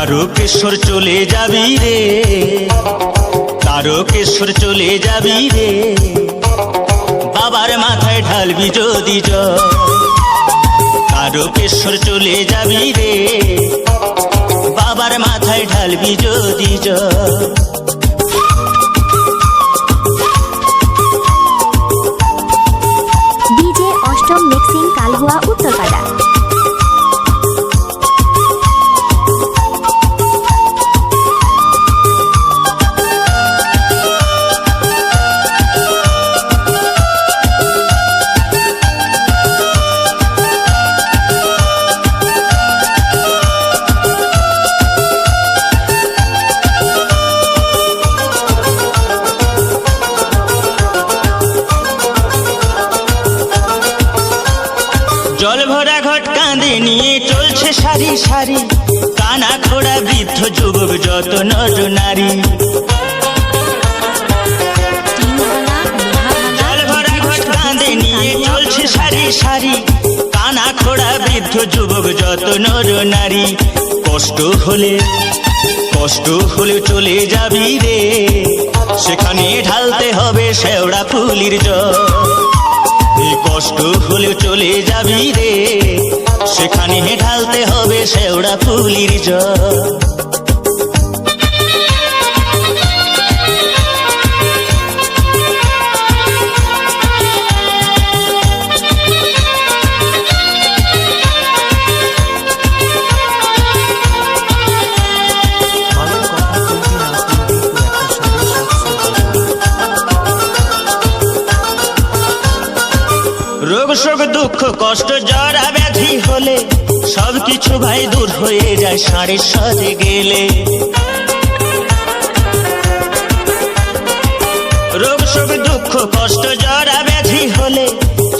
তারকেশ্বর চলে যাবি রে, তারকেশ্বর চলে যাবি রে, বাবার মাথায় ঢালবি যদি জল। তারকেশ্বর চলে যাবি রে, বাবার মাথায় ঢালবি যদি জল। ডিজে অষ্টম মিক্সিং কালহুয়া উত্তরপাড়া। জল ভরা ঘট কাঁধে নিয়ে চলছে সারি সারি, কানা খোড়া বৃদ্ধ যুবক যত নর নারী। জল ভরা ঘট কাঁধে নিয়ে চলছে সারি সারি, কানা খোড়া বৃদ্ধ যুবক যত নর নারী। কষ্ট হলে চলে যাবি রে, সেখানে ঢালতে হবে শেওড়া ফুলির জল। কষ্ট হলে চলে যাবি রে, সেখানে ঢালতে হবে শেওড়া ফুলির জল। রোগ শোক দুঃখ কষ্ট জরা ব্যাধি হলে সবকিছু ভাই দূর হয়ে যায় ষাঁড়ের সাথে গেলে। রোগ শোক দুঃখ কষ্ট জরা ব্যাধি হলে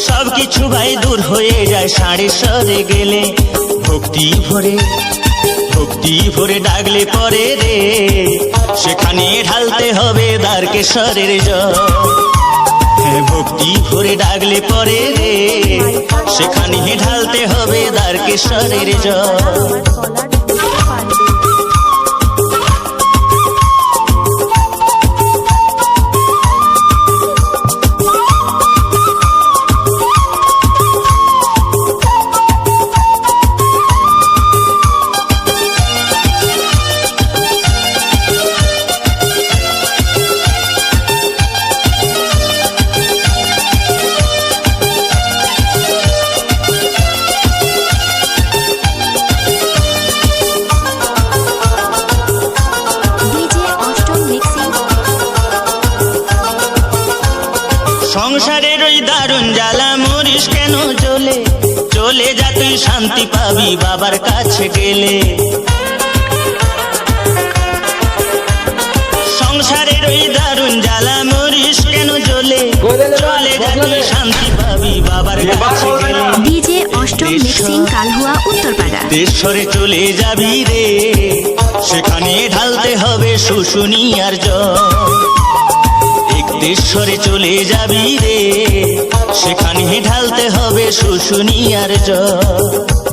সবকিছু ভাই দূর হয়ে যায় ষাঁড়ের সাথে গেলে। ভক্তি ভরে ডাকলে পরে রে, সেখানে ঢালতে হবে দ্বারকেশ্বরের জল। ভক্তি ভরে ডাকলে পরে রে, সেখানে ঢালতে হবে দ্বারকেশ্বরের জল। সংসারের ওই দারুণ জ্বালা মরিস কেন জ্বলে, চলে যা তুই শান্তি পাবি বাবার কাছে গেলে। সংসারের ওই দারুণ জ্বালা মরিস কেন জ্বলে, চলে যা তুই শান্তি পাবি বাবার কাছে গেলে। ডিজে অষ্টম মিক্সিং কালহুয়া উত্তরপাড়া। দেশরে চলে যাবি রে, সেখানে ঢালতে হবে শুশুনিয়ার জল। দেশরে চলে যাবি রে, সেখানে ঢালতে হবে শুশুনিয়ার জল।